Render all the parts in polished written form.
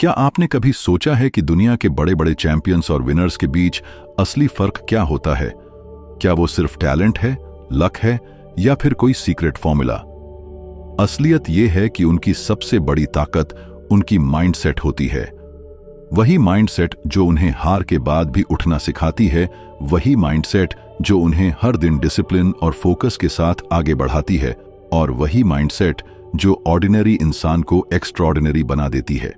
क्या आपने कभी सोचा है कि दुनिया के बड़े बड़े चैंपियंस और विनर्स के बीच असली फर्क क्या होता है? क्या वो सिर्फ टैलेंट है, लक है, या फिर कोई सीक्रेट फॉर्मूला? असलियत ये है कि उनकी सबसे बड़ी ताकत उनकी माइंडसेट होती है। वही माइंडसेट जो उन्हें हार के बाद भी उठना सिखाती है, वही माइंडसेट जो उन्हें हर दिन डिसिप्लिन और फोकस के साथ आगे बढ़ाती है, और वही माइंडसेट जो ऑर्डिनरी इंसान को एक्स्ट्राऑर्डिनरी बना देती है।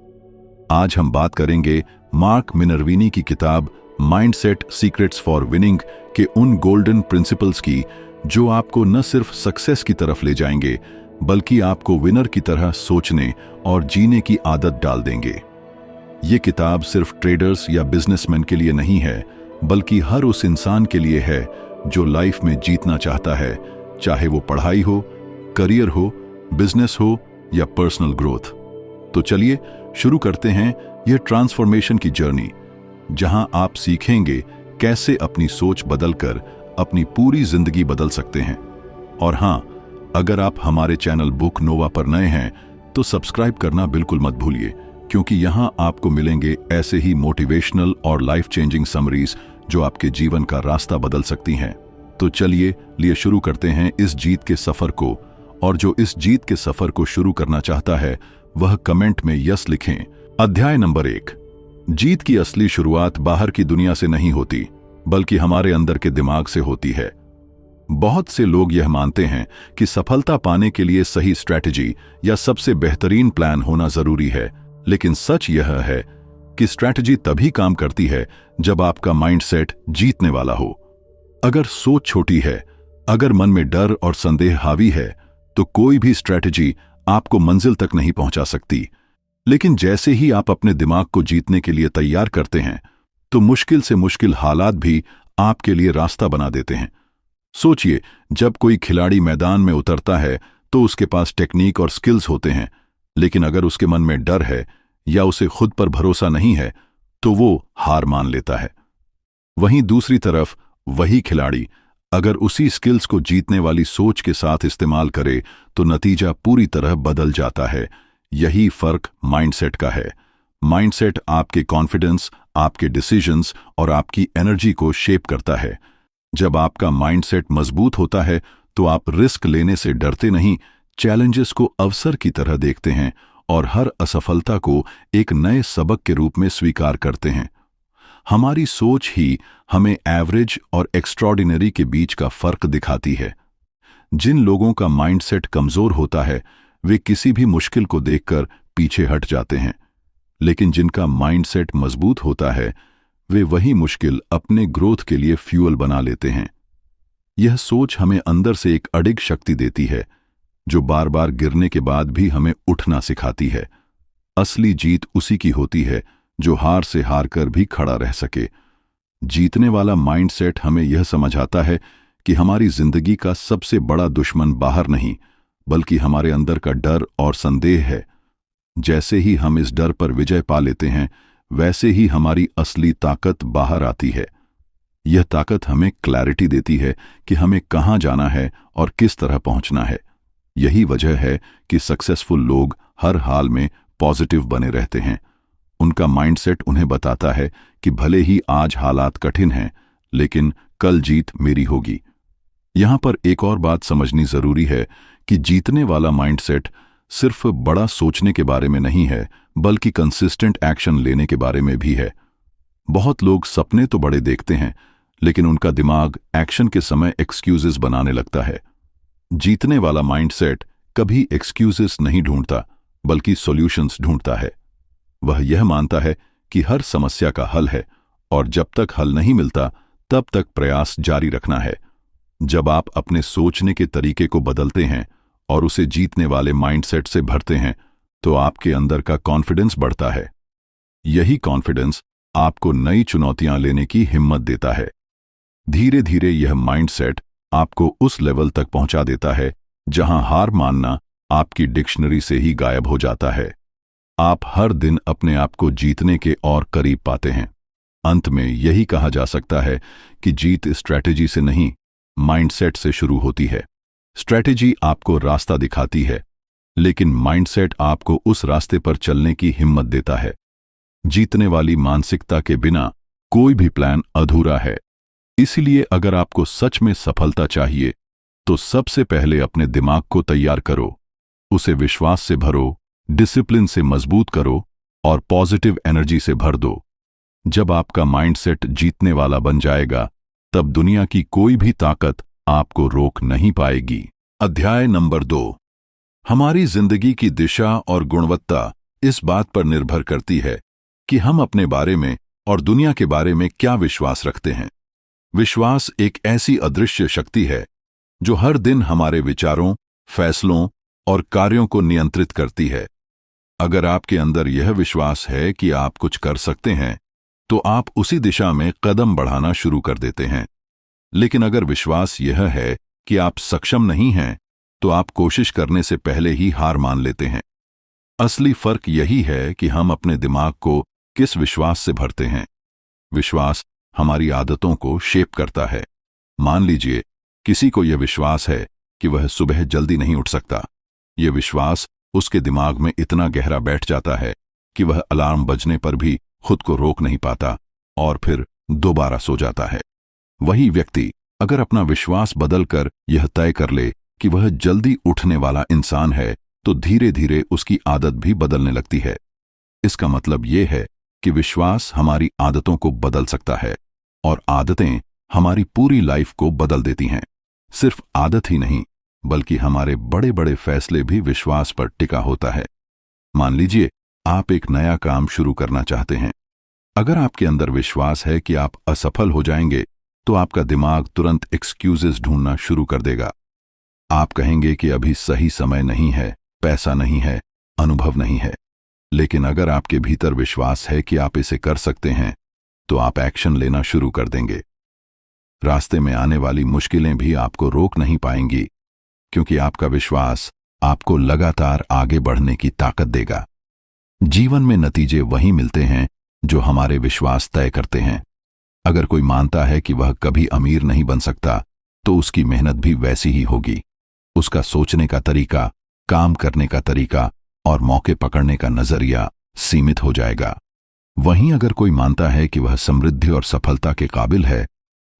आज हम बात करेंगे मार्क मिनर्विनी की किताब माइंडसेट सीक्रेट्स फॉर विनिंग के उन गोल्डन प्रिंसिपल्स की, जो आपको न सिर्फ सक्सेस की तरफ ले जाएंगे, बल्कि आपको विनर की तरह सोचने और जीने की आदत डाल देंगे। ये किताब सिर्फ ट्रेडर्स या बिजनेसमैन के लिए नहीं है, बल्कि हर उस इंसान के लिए है जो लाइफ में जीतना चाहता है, चाहे वो पढ़ाई हो, करियर हो, बिजनेस हो या पर्सनल ग्रोथ। तो चलिए शुरू करते हैं यह ट्रांसफॉर्मेशन की जर्नी, जहां आप सीखेंगे कैसे अपनी सोच बदलकर अपनी पूरी जिंदगी बदल सकते हैं। और हां, अगर आप हमारे चैनल बुक नोवा पर नए हैं तो सब्सक्राइब करना बिल्कुल मत भूलिए, क्योंकि यहां आपको मिलेंगे ऐसे ही मोटिवेशनल और लाइफ चेंजिंग समरीज जो आपके जीवन का रास्ता बदल सकती हैं। तो चलिए शुरू करते हैं इस जीत के सफर को, और जो इस जीत के सफर को शुरू करना चाहता है वह कमेंट में यस लिखें। अध्याय नंबर 1। जीत की असली शुरुआत बाहर की दुनिया से नहीं होती, बल्कि हमारे अंदर के दिमाग से होती है। बहुत से लोग यह मानते हैं कि सफलता पाने के लिए सही स्ट्रैटेजी या सबसे बेहतरीन प्लान होना जरूरी है, लेकिन सच यह है कि स्ट्रैटेजी तभी काम करती है जब आपका माइंडसेट जीतने वाला हो। अगर सोच छोटी है, अगर मन में डर और संदेह हावी है, तो कोई भी स्ट्रैटेजी आपको मंजिल तक नहीं पहुंचा सकती। लेकिन जैसे ही आप अपने दिमाग को जीतने के लिए तैयार करते हैं, तो मुश्किल से मुश्किल हालात भी आपके लिए रास्ता बना देते हैं। सोचिए, जब कोई खिलाड़ी मैदान में उतरता है तो उसके पास टेक्निक और स्किल्स होते हैं, लेकिन अगर उसके मन में डर है या उसे खुद पर भरोसा नहीं है, तो वो हार मान लेता है। वहीं दूसरी तरफ वही खिलाड़ी अगर उसी स्किल्स को जीतने वाली सोच के साथ इस्तेमाल करे, तो नतीजा पूरी तरह बदल जाता है। यही फर्क माइंडसेट का है। माइंडसेट आपके कॉन्फिडेंस, आपके डिसीजंस और आपकी एनर्जी को शेप करता है। जब आपका माइंडसेट मजबूत होता है, तो आप रिस्क लेने से डरते नहीं, चैलेंजेस को अवसर की तरह देखते हैं और हर असफलता को एक नए सबक के रूप में स्वीकार करते हैं। हमारी सोच ही हमें एवरेज और एक्स्ट्राऑर्डिनरी के बीच का फर्क दिखाती है। जिन लोगों का माइंडसेट कमजोर होता है, वे किसी भी मुश्किल को देखकर पीछे हट जाते हैं, लेकिन जिनका माइंडसेट मजबूत होता है, वे वही मुश्किल अपने ग्रोथ के लिए फ्यूल बना लेते हैं। यह सोच हमें अंदर से एक अडिग शक्ति देती है, जो बार बार गिरने के बाद भी हमें उठना सिखाती है। असली जीत उसी की होती है जो हार से हार कर भी खड़ा रह सके। जीतने वाला माइंडसेट हमें यह समझाता है कि हमारी जिंदगी का सबसे बड़ा दुश्मन बाहर नहीं, बल्कि हमारे अंदर का डर और संदेह है। जैसे ही हम इस डर पर विजय पा लेते हैं, वैसे ही हमारी असली ताकत बाहर आती है। यह ताकत हमें क्लैरिटी देती है कि हमें कहां जाना है और किस तरह पहुंचना है। यही वजह है कि सक्सेसफुल लोग हर हाल में पॉजिटिव बने रहते हैं। उनका माइंडसेट उन्हें बताता है कि भले ही आज हालात कठिन हैं, लेकिन कल जीत मेरी होगी। यहां पर एक और बात समझनी जरूरी है कि जीतने वाला माइंडसेट सिर्फ बड़ा सोचने के बारे में नहीं है, बल्कि कंसिस्टेंट एक्शन लेने के बारे में भी है। बहुत लोग सपने तो बड़े देखते हैं, लेकिन उनका दिमाग एक्शन के समय एक्सक्यूजेस बनाने लगता है। जीतने वाला माइंडसेट कभी एक्सक्यूजेस नहीं ढूंढता, बल्कि सॉल्यूशंस ढूंढता है। वह यह मानता है कि हर समस्या का हल है, और जब तक हल नहीं मिलता, तब तक प्रयास जारी रखना है। जब आप अपने सोचने के तरीके को बदलते हैं और उसे जीतने वाले माइंडसेट से भरते हैं, तो आपके अंदर का कॉन्फिडेंस बढ़ता है। यही कॉन्फिडेंस आपको नई चुनौतियां लेने की हिम्मत देता है। धीरे धीरे यह माइंडसेट आपको उस लेवल तक पहुंचा देता है जहां हार मानना आपकी डिक्शनरी से ही गायब हो जाता है। आप हर दिन अपने आप को जीतने के और करीब पाते हैं। अंत में यही कहा जा सकता है कि जीत स्ट्रैटेजी से नहीं, माइंडसेट से शुरू होती है। स्ट्रैटेजी आपको रास्ता दिखाती है, लेकिन माइंडसेट आपको उस रास्ते पर चलने की हिम्मत देता है। जीतने वाली मानसिकता के बिना कोई भी प्लान अधूरा है। इसलिए अगर आपको सच में सफलता चाहिए तो सबसे पहले अपने दिमाग को तैयार करो, उसे विश्वास से भरो, डिसिप्लिन से मजबूत करो और पॉजिटिव एनर्जी से भर दो। जब आपका माइंडसेट जीतने वाला बन जाएगा तब दुनिया की कोई भी ताकत आपको रोक नहीं पाएगी। अध्याय नंबर 2। हमारी जिंदगी की दिशा और गुणवत्ता इस बात पर निर्भर करती है कि हम अपने बारे में और दुनिया के बारे में क्या विश्वास रखते हैं। विश्वास एक ऐसी अदृश्य शक्ति है जो हर दिन हमारे विचारों, फैसलों और कार्यों को नियंत्रित करती है। अगर आपके अंदर यह विश्वास है कि आप कुछ कर सकते हैं तो आप उसी दिशा में कदम बढ़ाना शुरू कर देते हैं। लेकिन अगर विश्वास यह है कि आप सक्षम नहीं हैं तो आप कोशिश करने से पहले ही हार मान लेते हैं। असली फर्क यही है कि हम अपने दिमाग को किस विश्वास से भरते हैं। विश्वास हमारी आदतों को शेप करता है। मान लीजिए किसी को यह विश्वास है कि वह सुबह जल्दी नहीं उठ सकता। यह विश्वास उसके दिमाग में इतना गहरा बैठ जाता है कि वह अलार्म बजने पर भी खुद को रोक नहीं पाता और फिर दोबारा सो जाता है। वही व्यक्ति अगर अपना विश्वास बदलकर यह तय कर ले कि वह जल्दी उठने वाला इंसान है तो धीरे धीरे उसकी आदत भी बदलने लगती है। इसका मतलब यह है कि विश्वास हमारी आदतों को बदल सकता है और आदतें हमारी पूरी लाइफ को बदल देती हैं। सिर्फ आदत ही नहीं बल्कि हमारे बड़े बड़े फैसले भी विश्वास पर टिका होता है। मान लीजिए आप एक नया काम शुरू करना चाहते हैं। अगर आपके अंदर विश्वास है कि आप असफल हो जाएंगे तो आपका दिमाग तुरंत एक्सक्यूजेस ढूंढना शुरू कर देगा। आप कहेंगे कि अभी सही समय नहीं है, पैसा नहीं है, अनुभव नहीं है। लेकिन अगर आपके भीतर विश्वास है कि आप इसे कर सकते हैं तो आप एक्शन लेना शुरू कर देंगे। रास्ते में आने वाली मुश्किलें भी आपको रोक नहीं पाएंगी क्योंकि आपका विश्वास आपको लगातार आगे बढ़ने की ताकत देगा। जीवन में नतीजे वही मिलते हैं जो हमारे विश्वास तय करते हैं। अगर कोई मानता है कि वह कभी अमीर नहीं बन सकता तो उसकी मेहनत भी वैसी ही होगी। उसका सोचने का तरीका, काम करने का तरीका और मौके पकड़ने का नजरिया सीमित हो जाएगा। वहीं अगर कोई मानता है कि वह समृद्धि और सफलता के काबिल है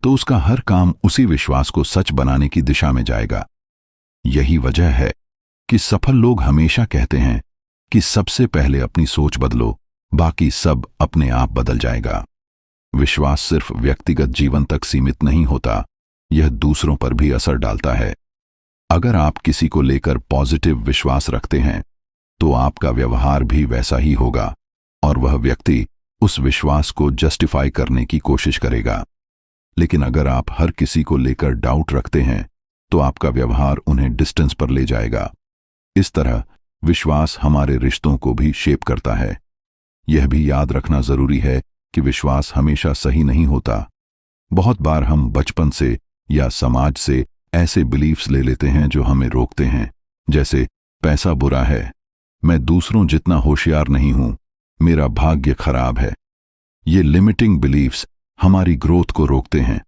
तो उसका हर काम उसी विश्वास को सच बनाने की दिशा में जाएगा। यही वजह है कि सफल लोग हमेशा कहते हैं कि सबसे पहले अपनी सोच बदलो, बाकी सब अपने आप बदल जाएगा। विश्वास सिर्फ व्यक्तिगत जीवन तक सीमित नहीं होता, यह दूसरों पर भी असर डालता है। अगर आप किसी को लेकर पॉजिटिव विश्वास रखते हैं तो आपका व्यवहार भी वैसा ही होगा और वह व्यक्ति उस विश्वास को जस्टिफाई करने की कोशिश करेगा। लेकिन अगर आप हर किसी को लेकर डाउट रखते हैं तो आपका व्यवहार उन्हें डिस्टेंस पर ले जाएगा। इस तरह विश्वास हमारे रिश्तों को भी शेप करता है। यह भी याद रखना जरूरी है कि विश्वास हमेशा सही नहीं होता। बहुत बार हम बचपन से या समाज से ऐसे बिलीफ्स ले लेते हैं जो हमें रोकते हैं, जैसे पैसा बुरा है, मैं दूसरों जितना होशियार नहीं हूं, मेरा भाग्य खराब है। ये लिमिटिंग बिलीफ्स हमारी ग्रोथ को रोकते हैं।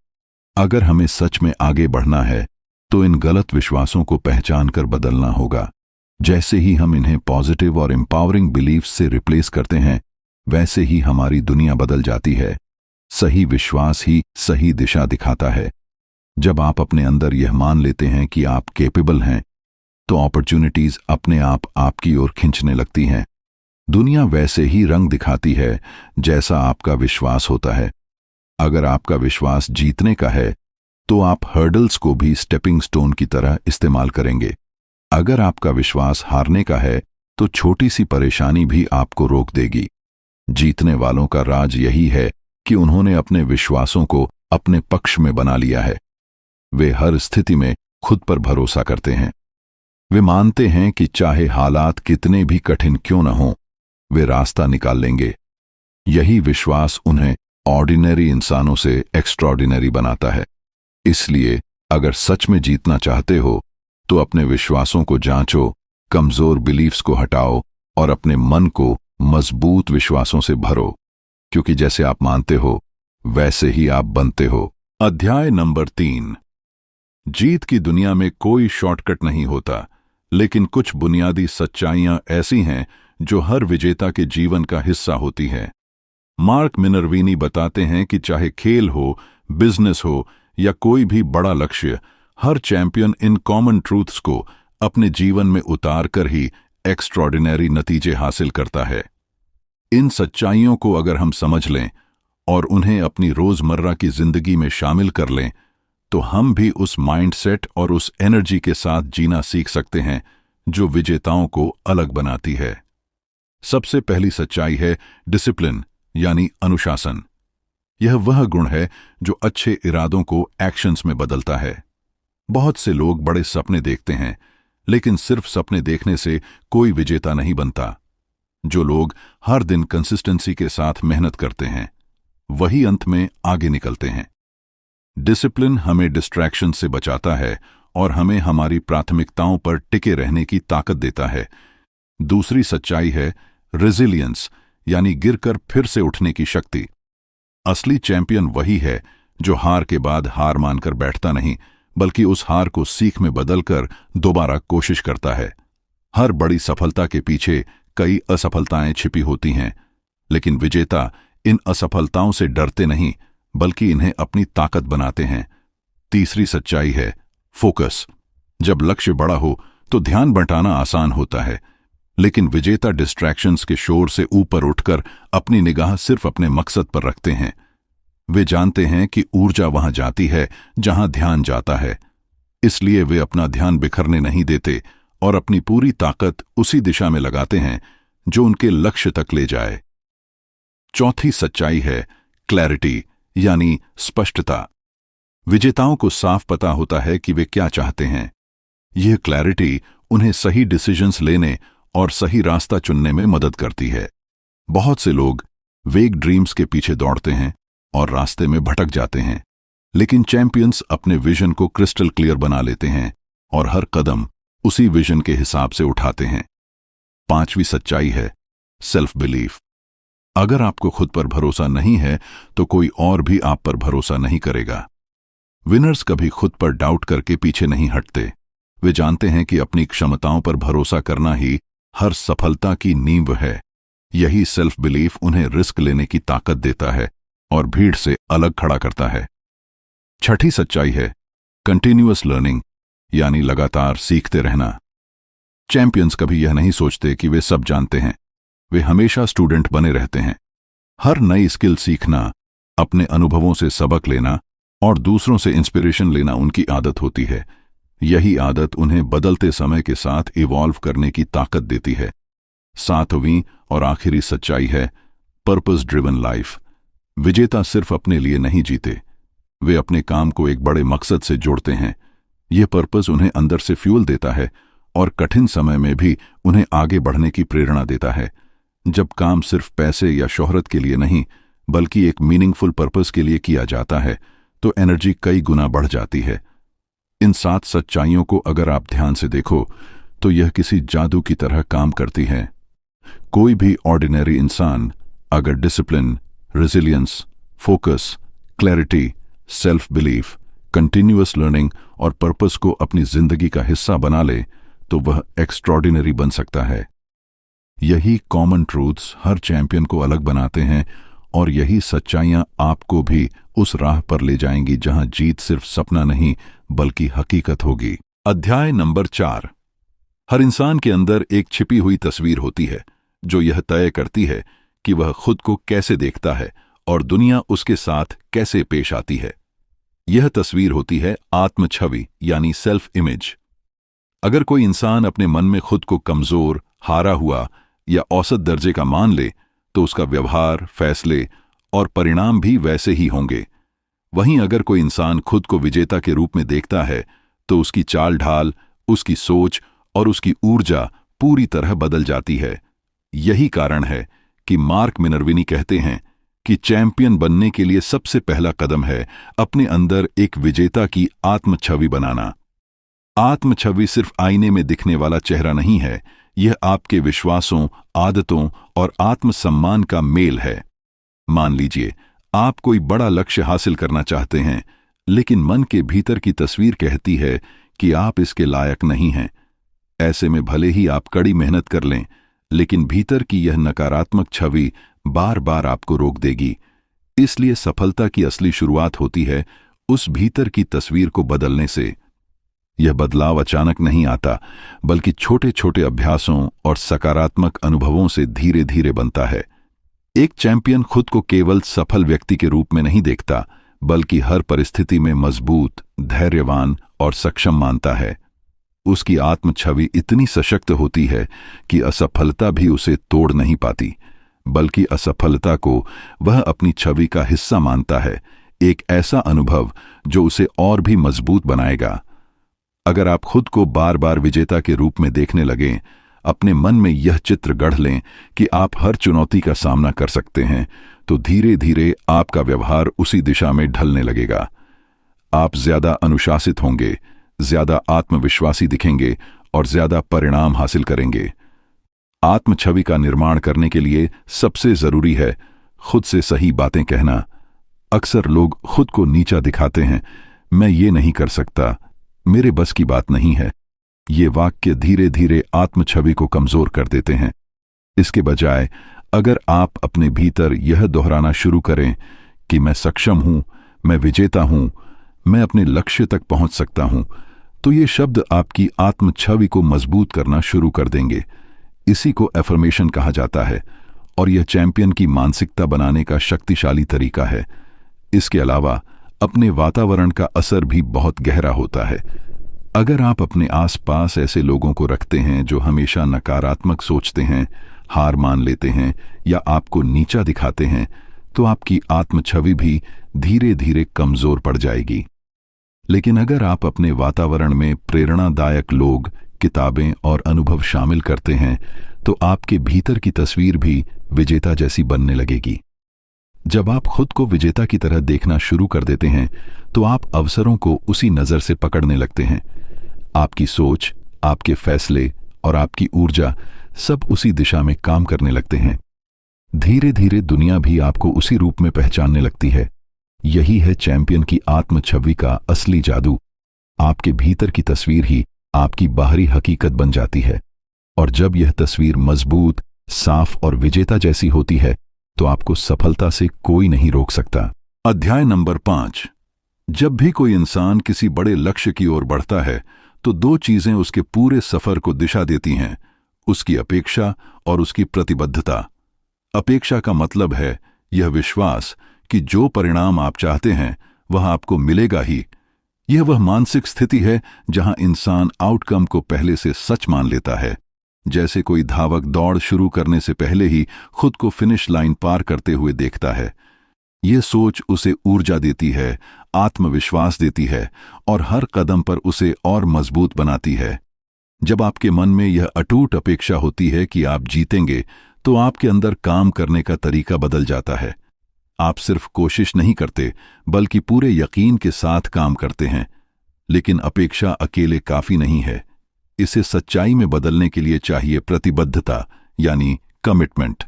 अगर हमें सच में आगे बढ़ना है तो इन गलत विश्वासों को पहचान कर बदलना होगा। जैसे ही हम इन्हें पॉजिटिव और एम्पावरिंग बिलीफ्स से रिप्लेस करते हैं वैसे ही हमारी दुनिया बदल जाती है। सही विश्वास ही सही दिशा दिखाता है। जब आप अपने अंदर यह मान लेते हैं कि आप कैपेबल हैं तो अपॉर्चुनिटीज अपने आप आपकी ओर खींचने लगती हैं। दुनिया वैसे ही रंग दिखाती है जैसा आपका विश्वास होता है। अगर आपका विश्वास जीतने का है तो आप हर्डल्स को भी स्टेपिंग स्टोन की तरह इस्तेमाल करेंगे। अगर आपका विश्वास हारने का है तो छोटी सी परेशानी भी आपको रोक देगी। जीतने वालों का राज यही है कि उन्होंने अपने विश्वासों को अपने पक्ष में बना लिया है। वे हर स्थिति में खुद पर भरोसा करते हैं। वे मानते हैं कि चाहे हालात कितने भी कठिन क्यों न हों, वे रास्ता निकाल लेंगे। यही विश्वास उन्हें ऑर्डिनरी इंसानों से एक्स्ट्राऑर्डिनरी बनाता है। इसलिए अगर सच में जीतना चाहते हो तो अपने विश्वासों को जांचो, कमजोर बिलीफ्स को हटाओ और अपने मन को मजबूत विश्वासों से भरो, क्योंकि जैसे आप मानते हो वैसे ही आप बनते हो। अध्याय नंबर 3। जीत की दुनिया में कोई शॉर्टकट नहीं होता, लेकिन कुछ बुनियादी सच्चाइयां ऐसी हैं जो हर विजेता के जीवन का हिस्सा होती हैं। मार्क मिनर्विनी बताते हैं कि चाहे खेल हो, बिजनेस हो या कोई भी बड़ा लक्ष्य, हर चैंपियन इन कॉमन ट्रूथ्स को अपने जीवन में उतार कर ही एक्स्ट्रॉर्डिनरी नतीजे हासिल करता है। इन सच्चाइयों को अगर हम समझ लें और उन्हें अपनी रोजमर्रा की जिंदगी में शामिल कर लें, तो हम भी उस माइंडसेट और उस एनर्जी के साथ जीना सीख सकते हैं जो विजेताओं को अलग बनाती है। सबसे पहली सच्चाई है डिसिप्लिन, यानी अनुशासन। यह वह गुण है जो अच्छे इरादों को एक्शंस में बदलता है। बहुत से लोग बड़े सपने देखते हैं, लेकिन सिर्फ सपने देखने से कोई विजेता नहीं बनता। जो लोग हर दिन कंसिस्टेंसी के साथ मेहनत करते हैं, वही अंत में आगे निकलते हैं। डिसिप्लिन हमें डिस्ट्रैक्शन से बचाता है और हमें हमारी प्राथमिकताओं पर टिके रहने की ताकत देता है। दूसरी सच्चाई है रेजिलियंस, यानी गिरकर फिर से उठने की शक्ति। असली चैंपियन वही है जो हार के बाद हार मानकर बैठता नहीं, बल्कि उस हार को सीख में बदलकर दोबारा कोशिश करता है। हर बड़ी सफलता के पीछे कई असफलताएं छिपी होती हैं, लेकिन विजेता इन असफलताओं से डरते नहीं, बल्कि इन्हें अपनी ताकत बनाते हैं। तीसरी सच्चाई है फोकस। जब लक्ष्य बड़ा हो तो ध्यान बंटाना आसान होता है, लेकिन विजेता डिस्ट्रैक्शंस के शोर से ऊपर उठकर अपनी निगाह सिर्फ अपने मकसद पर रखते हैं। वे जानते हैं कि ऊर्जा वहां जाती है जहां ध्यान जाता है, इसलिए वे अपना ध्यान बिखरने नहीं देते और अपनी पूरी ताकत उसी दिशा में लगाते हैं जो उनके लक्ष्य तक ले जाए। चौथी सच्चाई है क्लैरिटी, यानी स्पष्टता। विजेताओं को साफ पता होता है कि वे क्या चाहते हैं। यह क्लैरिटी उन्हें सही डिसीजंस लेने और सही रास्ता चुनने में मदद करती है। बहुत से लोग वेग ड्रीम्स के पीछे दौड़ते हैं और रास्ते में भटक जाते हैं, लेकिन चैंपियंस अपने विजन को क्रिस्टल क्लियर बना लेते हैं और हर कदम उसी विजन के हिसाब से उठाते हैं। पांचवी सच्चाई है सेल्फ बिलीफ। अगर आपको खुद पर भरोसा नहीं है तो कोई और भी आप पर भरोसा नहीं करेगा। विनर्स कभी खुद पर डाउट करके पीछे नहीं हटते। वे जानते हैं कि अपनी क्षमताओं पर भरोसा करना ही हर सफलता की नींव है। यही सेल्फ बिलीफ उन्हें रिस्क लेने की ताकत देता है और भीड़ से अलग खड़ा करता है। छठी सच्चाई है कंटिन्यूअस लर्निंग, यानी लगातार सीखते रहना। चैंपियंस कभी यह नहीं सोचते कि वे सब जानते हैं। वे हमेशा स्टूडेंट बने रहते हैं। हर नई स्किल सीखना, अपने अनुभवों से सबक लेना और दूसरों से इंस्पिरेशन लेना उनकी आदत होती है। यही आदत उन्हें बदलते समय के साथ इवॉल्व करने की ताकत देती है। सातवीं और आखिरी सच्चाई है पर्पस ड्रिवन लाइफ। विजेता सिर्फ अपने लिए नहीं जीते, वे अपने काम को एक बड़े मकसद से जोड़ते हैं। यह पर्पस उन्हें अंदर से फ्यूल देता है और कठिन समय में भी उन्हें आगे बढ़ने की प्रेरणा देता है। जब काम सिर्फ पैसे या शोहरत के लिए नहीं, बल्कि एक मीनिंगफुल पर्पस के लिए किया जाता है, तो एनर्जी कई गुना बढ़ जाती है। इन 7 सच्चाइयों को अगर आप ध्यान से देखो तो यह किसी जादू की तरह काम करती है। कोई भी ऑर्डिनरी इंसान अगर discipline, resilience, focus, clarity, self belief, continuous learning और पर्पस को अपनी जिंदगी का हिस्सा बना ले, तो वह एक्स्ट्रॉर्डिनरी बन सकता है। यही कॉमन ट्रूथ्स हर चैंपियन को अलग बनाते हैं और यही सच्चाइयां आपको भी उस राह पर ले जाएंगी जहां जीत सिर्फ सपना नहीं बल्कि हकीकत होगी। अध्याय नंबर 4। हर इंसान के अंदर एक छिपी हुई तस्वीर होती है जो यह तय करती है कि वह खुद को कैसे देखता है और दुनिया उसके साथ कैसे पेश आती है। यह तस्वीर होती है आत्म छवि, यानी सेल्फ इमेज। अगर कोई इंसान अपने मन में खुद को कमजोर, हारा हुआ या औसत दर्जे का मान ले, तो उसका व्यवहार, फैसले और परिणाम भी वैसे ही होंगे। वहीं अगर कोई इंसान खुद को विजेता के रूप में देखता है, तो उसकी चाल ढाल, उसकी सोच और उसकी ऊर्जा पूरी तरह बदल जाती है। यही कारण है कि मार्क मिनर्विनी कहते हैं कि चैंपियन बनने के लिए सबसे पहला कदम है अपने अंदर एक विजेता की आत्म छवि बनाना। आत्म छवि सिर्फ आईने में दिखने वाला चेहरा नहीं है, यह आपके विश्वासों, आदतों और आत्मसम्मान का मेल है। मान लीजिए आप कोई बड़ा लक्ष्य हासिल करना चाहते हैं, लेकिन मन के भीतर की तस्वीर कहती है कि आप इसके लायक नहीं हैं। ऐसे में भले ही आप कड़ी मेहनत कर लें, लेकिन भीतर की यह नकारात्मक छवि बार बार आपको रोक देगी। इसलिए सफलता की असली शुरुआत होती है उस भीतर की तस्वीर को बदलने से। यह बदलाव अचानक नहीं आता, बल्कि छोटे छोटे अभ्यासों और सकारात्मक अनुभवों से धीरे धीरे बनता है। एक चैंपियन खुद को केवल सफल व्यक्ति के रूप में नहीं देखता, बल्कि हर परिस्थिति में मजबूत, धैर्यवान और सक्षम मानता है। उसकी आत्म छवि इतनी सशक्त होती है कि असफलता भी उसे तोड़ नहीं पाती, बल्कि असफलता को वह अपनी छवि का हिस्सा मानता है, एक ऐसा अनुभव जो उसे और भी मजबूत बनाएगा। अगर आप खुद को बार बार विजेता के रूप में देखने लगें, अपने मन में यह चित्र गढ़ लें कि आप हर चुनौती का सामना कर सकते हैं, तो धीरे धीरे आपका व्यवहार उसी दिशा में ढलने लगेगा। आप ज्यादा अनुशासित होंगे, ज्यादा आत्मविश्वासी दिखेंगे और ज्यादा परिणाम हासिल करेंगे। आत्म छवि का निर्माण करने के लिए सबसे जरूरी है खुद से सही बातें कहना। अक्सर लोग खुद को नीचा दिखाते हैं, मैं ये नहीं कर सकता, मेरे बस की बात नहीं है। ये वाक्य धीरे धीरे आत्म छवि को कमजोर कर देते हैं। इसके बजाय अगर आप अपने भीतर यह दोहराना शुरू करें कि मैं सक्षम हूं, मैं विजेता हूं, मैं अपने लक्ष्य तक पहुंच सकता हूं, तो ये शब्द आपकी आत्म छवि को मजबूत करना शुरू कर देंगे। इसी को एफर्मेशन कहा जाता है और यह चैंपियन की मानसिकता बनाने का शक्तिशाली तरीका है। इसके अलावा अपने वातावरण का असर भी बहुत गहरा होता है। अगर आप अपने आसपास ऐसे लोगों को रखते हैं जो हमेशा नकारात्मक सोचते हैं, हार मान लेते हैं या आपको नीचा दिखाते हैं, तो आपकी आत्म छवि भी धीरे धीरे कमजोर पड़ जाएगी। लेकिन अगर आप अपने वातावरण में प्रेरणादायक लोग, किताबें और अनुभव शामिल करते हैं, तो आपके भीतर की तस्वीर भी विजेता जैसी बनने लगेगी। जब आप खुद को विजेता की तरह देखना शुरू कर देते हैं, तो आप अवसरों को उसी नजर से पकड़ने लगते हैं। आपकी सोच, आपके फैसले और आपकी ऊर्जा सब उसी दिशा में काम करने लगते हैं। धीरे धीरे दुनिया भी आपको उसी रूप में पहचानने लगती है। यही है चैंपियन की आत्म छवि का असली जादू। आपके भीतर की तस्वीर ही आपकी बाहरी हकीकत बन जाती है, और जब यह तस्वीर मजबूत, साफ और विजेता जैसी होती है, तो आपको सफलता से कोई नहीं रोक सकता। अध्याय नंबर 5। जब भी कोई इंसान किसी बड़े लक्ष्य की ओर बढ़ता है, तो दो चीजें उसके पूरे सफर को दिशा देती हैं, उसकी अपेक्षा और उसकी प्रतिबद्धता। अपेक्षा का मतलब है यह विश्वास कि जो परिणाम आप चाहते हैं वह आपको मिलेगा ही। यह वह मानसिक स्थिति है जहां इंसान आउटकम को पहले से सच मान लेता है। जैसे कोई धावक दौड़ शुरू करने से पहले ही खुद को फिनिश लाइन पार करते हुए देखता है। यह सोच उसे ऊर्जा देती है, आत्मविश्वास देती है और हर कदम पर उसे और मजबूत बनाती है। जब आपके मन में यह अटूट अपेक्षा होती है कि आप जीतेंगे, तो आपके अंदर काम करने का तरीका बदल जाता है। आप सिर्फ कोशिश नहीं करते, बल्कि पूरे यकीन के साथ काम करते हैं। लेकिन अपेक्षा अकेले काफी नहीं है। इसे सच्चाई में बदलने के लिए चाहिए प्रतिबद्धता, यानी कमिटमेंट।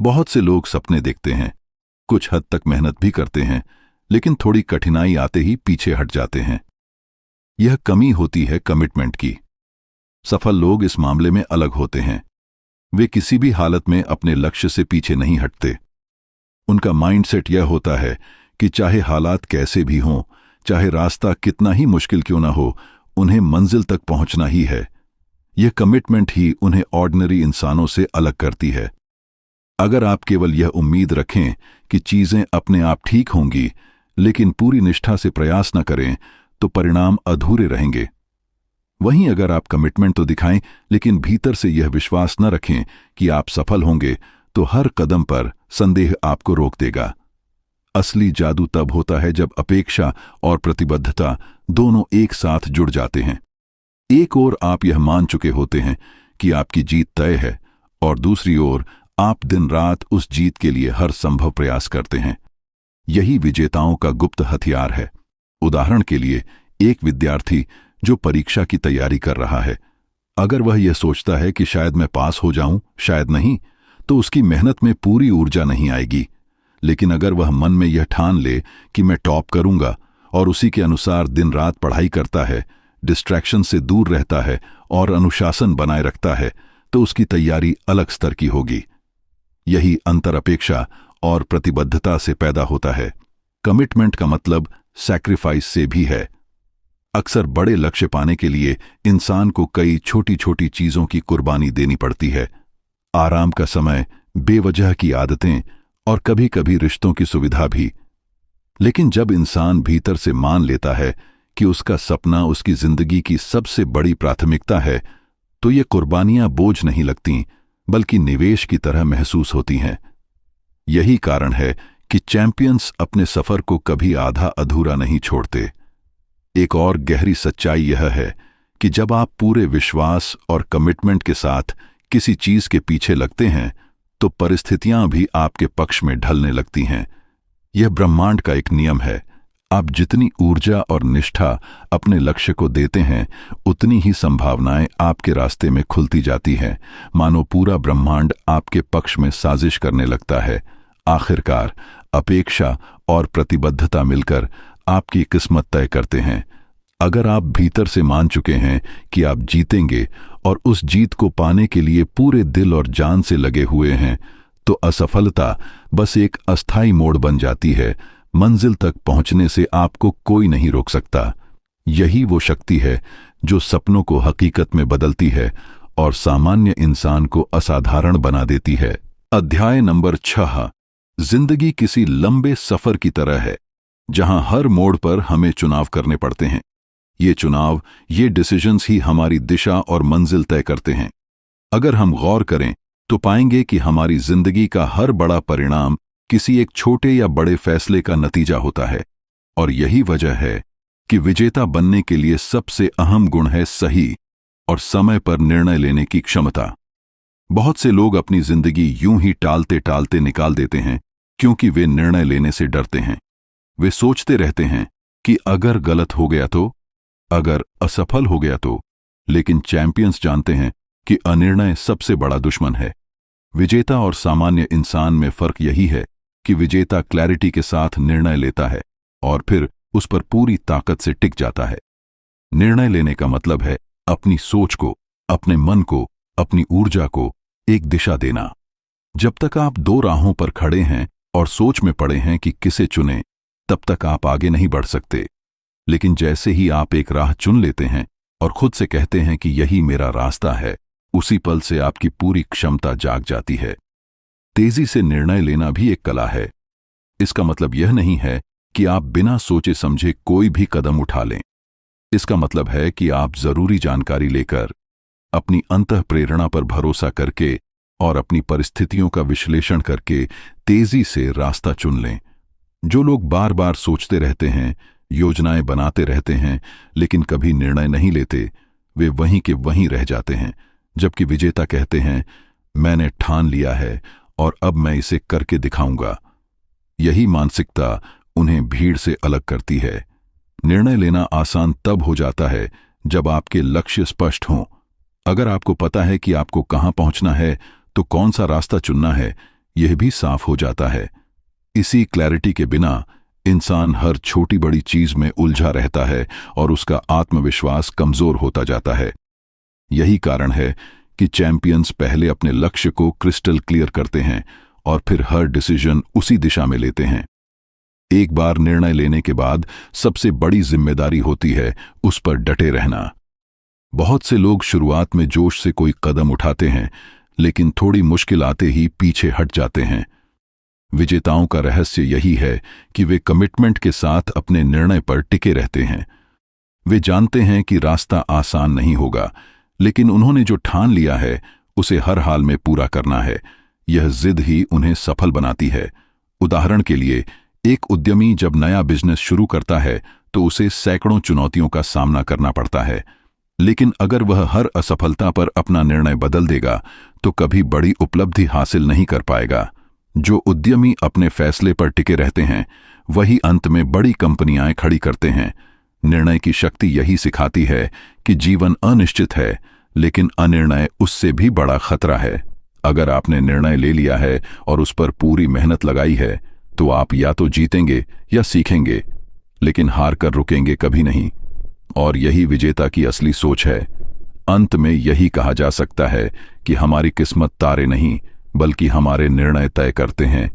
बहुत से लोग सपने देखते हैं, कुछ हद तक मेहनत भी करते हैं, लेकिन थोड़ी कठिनाई आते ही पीछे हट जाते हैं। यह कमी होती है कमिटमेंट की। सफल लोग इस मामले में अलग होते हैं। वे किसी भी हालत में अपने लक्ष्य से पीछे नहीं हटते। उनका माइंडसेट यह होता है कि चाहे हालात कैसे भी हों, चाहे रास्ता कितना ही मुश्किल क्यों ना हो, उन्हें मंजिल तक पहुंचना ही है। यह कमिटमेंट ही उन्हें ऑर्डिनरी इंसानों से अलग करती है। अगर आप केवल यह उम्मीद रखें कि चीजें अपने आप ठीक होंगी, लेकिन पूरी निष्ठा से प्रयास न करें, तो परिणाम अधूरे रहेंगे। वहीं अगर आप कमिटमेंट तो दिखाएं, लेकिन भीतर से यह विश्वास न रखें कि आप सफल होंगे, तो हर कदम पर संदेह आपको रोक देगा। असली जादू तब होता है जब अपेक्षा और प्रतिबद्धता दोनों एक साथ जुड़ जाते हैं। एक ओर आप यह मान चुके होते हैं कि आपकी जीत तय है, और दूसरी ओर आप दिन रात उस जीत के लिए हर संभव प्रयास करते हैं। यही विजेताओं का गुप्त हथियार है। उदाहरण के लिए, एक विद्यार्थी जो परीक्षा की तैयारी कर रहा है, अगर वह यह सोचता है कि शायद मैं पास हो जाऊं, शायद नहीं, तो उसकी मेहनत में पूरी ऊर्जा नहीं आएगी। लेकिन अगर वह मन में यह ठान ले कि मैं टॉप करूंगा और उसी के अनुसार दिन रात पढ़ाई करता है, डिस्ट्रैक्शन से दूर रहता है और अनुशासन बनाए रखता है, तो उसकी तैयारी अलग स्तर की होगी। यही अंतर अपेक्षा और प्रतिबद्धता से पैदा होता है। कमिटमेंट का मतलब सैक्रिफाइस से भी है। अक्सर बड़े लक्ष्य पाने के लिए इंसान को कई छोटी छोटी चीजों की कुर्बानी देनी पड़ती है। आराम का समय, बेवजह की आदतें और कभी कभी रिश्तों की सुविधा भी। लेकिन जब इंसान भीतर से मान लेता है कि उसका सपना उसकी जिंदगी की सबसे बड़ी प्राथमिकता है, तो ये कुर्बानियां बोझ नहीं लगती, बल्कि निवेश की तरह महसूस होती हैं। यही कारण है कि चैंपियंस अपने सफर को कभी आधा अधूरा नहीं छोड़ते। एक और गहरी सच्चाई यह है कि जब आप पूरे विश्वास और कमिटमेंट के साथ किसी चीज के पीछे लगते हैं, तो परिस्थितियां भी आपके पक्ष में ढलने लगती हैं। यह ब्रह्मांड का एक नियम है। आप जितनी ऊर्जा और निष्ठा अपने लक्ष्य को देते हैं, उतनी ही संभावनाएं आपके रास्ते में खुलती जाती हैं, मानो पूरा ब्रह्मांड आपके पक्ष में साजिश करने लगता है। आखिरकार अपेक्षा और प्रतिबद्धता मिलकर आपकी किस्मत तय करते हैं। अगर आप भीतर से मान चुके हैं कि आप जीतेंगे और उस जीत को पाने के लिए पूरे दिल और जान से लगे हुए हैं, तो असफलता बस एक अस्थायी मोड़ बन जाती है। मंजिल तक पहुंचने से आपको कोई नहीं रोक सकता। यही वो शक्ति है जो सपनों को हकीकत में बदलती है और सामान्य इंसान को असाधारण बना देती है। अध्याय नंबर 6। जिंदगी किसी लंबे सफर की तरह है, जहां हर मोड़ पर हमें चुनाव करने पड़ते हैं। ये चुनाव, ये डिसीजंस ही हमारी दिशा और मंजिल तय करते हैं। अगर हम गौर करें तो पाएंगे कि हमारी जिंदगी का हर बड़ा परिणाम किसी एक छोटे या बड़े फैसले का नतीजा होता है। और यही वजह है कि विजेता बनने के लिए सबसे अहम गुण है सही और समय पर निर्णय लेने की क्षमता। बहुत से लोग अपनी जिंदगी यूं ही टालते टालते निकाल देते हैं, क्योंकि वे निर्णय लेने से डरते हैं। वे सोचते रहते हैं कि अगर गलत हो गया तो, अगर असफल हो गया तो। लेकिन चैंपियंस जानते हैं कि अनिर्णय सबसे बड़ा दुश्मन है। विजेता और सामान्य इंसान में फर्क यही है कि विजेता क्लैरिटी के साथ निर्णय लेता है और फिर उस पर पूरी ताकत से टिक जाता है। निर्णय लेने का मतलब है अपनी सोच को, अपने मन को, अपनी ऊर्जा को एक दिशा देना। जब तक आप दो राहों पर खड़े हैं और सोच में पड़े हैं कि किसे चुनें, तब तक आप आगे नहीं बढ़ सकते। लेकिन जैसे ही आप एक राह चुन लेते हैं और खुद से कहते हैं कि यही मेरा रास्ता है, उसी पल से आपकी पूरी क्षमता जाग जाती है। तेजी से निर्णय लेना भी एक कला है। इसका मतलब यह नहीं है कि आप बिना सोचे समझे कोई भी कदम उठा लें। इसका मतलब है कि आप जरूरी जानकारी लेकर, अपनी अंतः प्रेरणा पर भरोसा करके और अपनी परिस्थितियों का विश्लेषण करके तेजी से रास्ता चुन लें। जो लोग बार बार सोचते रहते हैं, योजनाएं बनाते रहते हैं, लेकिन कभी निर्णय नहीं लेते, वे वहीं के वहीं रह जाते हैं। जबकि विजेता कहते हैं, मैंने ठान लिया है और अब मैं इसे करके दिखाऊंगा। यही मानसिकता उन्हें भीड़ से अलग करती है। निर्णय लेना आसान तब हो जाता है जब आपके लक्ष्य स्पष्ट हों। अगर आपको पता है कि आपको कहां पहुंचना है, तो कौन सा रास्ता चुनना है, यह भी साफ हो जाता है। इसी क्लैरिटी के बिना इंसान हर छोटी बड़ी चीज में उलझा रहता है और उसका आत्मविश्वास कमजोर होता जाता है। यही कारण है कि चैंपियंस पहले अपने लक्ष्य को क्रिस्टल क्लियर करते हैं और फिर हर डिसीजन उसी दिशा में लेते हैं। एक बार निर्णय लेने के बाद सबसे बड़ी जिम्मेदारी होती है उस पर डटे रहना। बहुत से लोग शुरुआत में जोश से कोई कदम उठाते हैं, लेकिन थोड़ी मुश्किल आते ही पीछे हट जाते हैं। विजेताओं का रहस्य यही है कि वे कमिटमेंट के साथ अपने निर्णय पर टिके रहते हैं। वे जानते हैं कि रास्ता आसान नहीं होगा, लेकिन उन्होंने जो ठान लिया है उसे हर हाल में पूरा करना है। यह जिद ही उन्हें सफल बनाती है। उदाहरण के लिए, एक उद्यमी जब नया बिजनेस शुरू करता है तो उसे सैकड़ों चुनौतियों का सामना करना पड़ता है। लेकिन अगर वह हर असफलता पर अपना निर्णय बदल देगा तो कभी बड़ी उपलब्धि हासिल नहीं कर पाएगा। जो उद्यमी अपने फैसले पर टिके रहते हैं, वही अंत में बड़ी कंपनियां खड़ी करते हैं। निर्णय की शक्ति यही सिखाती है कि जीवन अनिश्चित है, लेकिन अनिर्णय उससे भी बड़ा खतरा है। अगर आपने निर्णय ले लिया है और उस पर पूरी मेहनत लगाई है, तो आप या तो जीतेंगे या सीखेंगे, लेकिन हार कर रुकेंगे कभी नहीं। और यही विजेता की असली सोच है। अंत में यही कहा जा सकता है कि हमारी किस्मत तारे नहीं, बल्कि हमारे निर्णय तय करते हैं।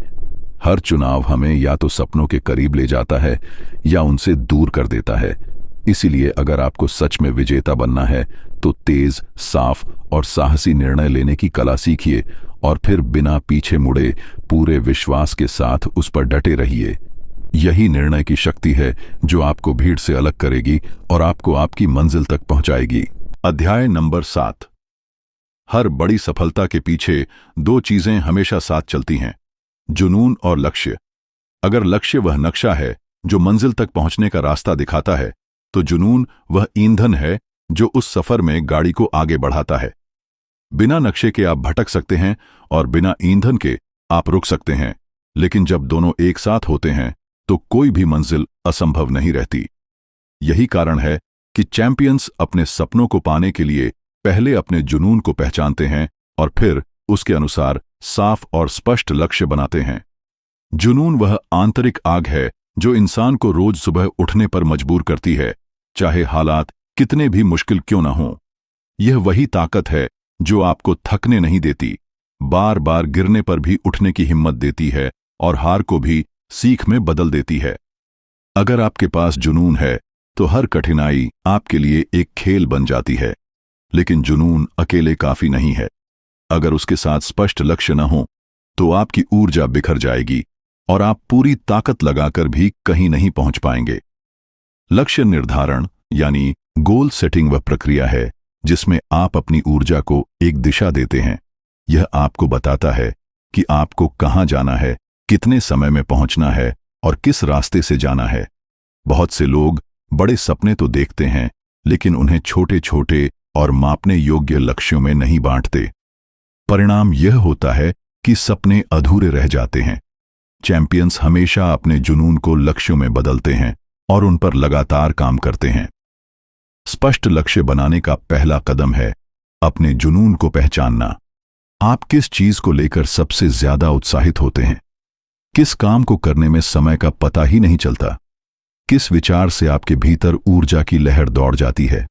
हर चुनाव हमें या तो सपनों के करीब ले जाता है या उनसे दूर कर देता है। इसीलिए अगर आपको सच में विजेता बनना है तो तेज, साफ और साहसी निर्णय लेने की कला सीखिए और फिर बिना पीछे मुड़े पूरे विश्वास के साथ उस पर डटे रहिए। यही निर्णय की शक्ति है जो आपको भीड़ से अलग करेगी और आपको आपकी मंजिल तक पहुंचाएगी। अध्याय नंबर 7। हर बड़ी सफलता के पीछे दो चीजें हमेशा साथ चलती हैं, जुनून और लक्ष्य। अगर लक्ष्य वह नक्शा है जो मंजिल तक पहुंचने का रास्ता दिखाता है, तो जुनून वह ईंधन है जो उस सफर में गाड़ी को आगे बढ़ाता है। बिना नक्शे के आप भटक सकते हैं और बिना ईंधन के आप रुक सकते हैं, लेकिन जब दोनों एक साथ होते हैं तो कोई भी मंजिल असंभव नहीं रहती। यही कारण है कि चैंपियंस अपने सपनों को पाने के लिए पहले अपने जुनून को पहचानते हैं और फिर उसके अनुसार साफ और स्पष्ट लक्ष्य बनाते हैं। जुनून वह आंतरिक आग है जो इंसान को रोज सुबह उठने पर मजबूर करती है, चाहे हालात कितने भी मुश्किल क्यों न हों। यह वही ताकत है जो आपको थकने नहीं देती, बार बार गिरने पर भी उठने की हिम्मत देती है और हार को भी सीख में बदल देती है। अगर आपके पास जुनून है तो हर कठिनाई आपके लिए एक खेल बन जाती है, लेकिन जुनून अकेले काफी नहीं है। अगर उसके साथ स्पष्ट लक्ष्य न हो तो आपकी ऊर्जा बिखर जाएगी और आप पूरी ताकत लगाकर भी कहीं नहीं पहुंच पाएंगे। लक्ष्य निर्धारण यानी गोल सेटिंग वह प्रक्रिया है जिसमें आप अपनी ऊर्जा को एक दिशा देते हैं। यह आपको बताता है कि आपको कहां जाना है, कितने समय में पहुंचना है और किस रास्ते से जाना है। बहुत से लोग बड़े सपने तो देखते हैं, लेकिन उन्हें छोटे छोटे और मापने योग्य लक्ष्यों में नहीं बांटते। परिणाम यह होता है कि सपने अधूरे रह जाते हैं। चैंपियंस हमेशा अपने जुनून को लक्ष्यों में बदलते हैं और उन पर लगातार काम करते हैं। स्पष्ट लक्ष्य बनाने का पहला कदम है अपने जुनून को पहचानना। आप किस चीज को लेकर सबसे ज्यादा उत्साहित होते हैं? किस काम को करने में समय का पता ही नहीं चलता? किस विचार से आपके भीतर ऊर्जा की लहर दौड़ जाती है?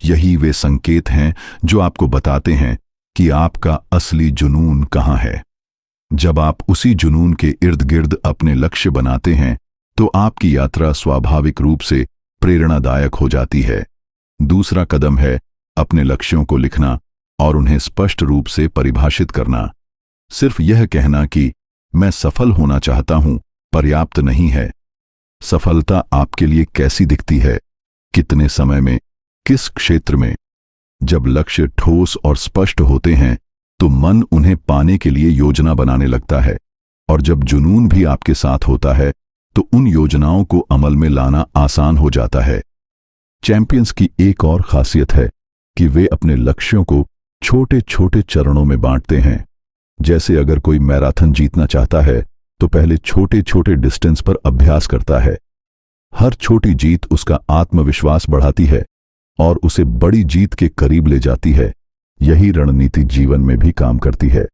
यही वे संकेत हैं जो आपको बताते हैं कि आपका असली जुनून कहां है। जब आप उसी जुनून के इर्द गिर्द अपने लक्ष्य बनाते हैं तो आपकी यात्रा स्वाभाविक रूप से प्रेरणादायक हो जाती है। दूसरा कदम है अपने लक्ष्यों को लिखना और उन्हें स्पष्ट रूप से परिभाषित करना। सिर्फ यह कहना कि मैं सफल होना चाहता हूं पर्याप्त नहीं है। सफलता आपके लिए कैसी दिखती है, कितने समय में, किस क्षेत्र में? जब लक्ष्य ठोस और स्पष्ट होते हैं तो मन उन्हें पाने के लिए योजना बनाने लगता है, और जब जुनून भी आपके साथ होता है तो उन योजनाओं को अमल में लाना आसान हो जाता है। चैंपियंस की एक और खासियत है कि वे अपने लक्ष्यों को छोटे छोटे चरणों में बांटते हैं। जैसे अगर कोई मैराथन जीतना चाहता है तो पहले छोटे छोटे डिस्टेंस पर अभ्यास करता है। हर छोटी जीत उसका आत्मविश्वास बढ़ाती है और उसे बड़ी जीत के करीब ले जाती है। यही रणनीति जीवन में भी काम करती है।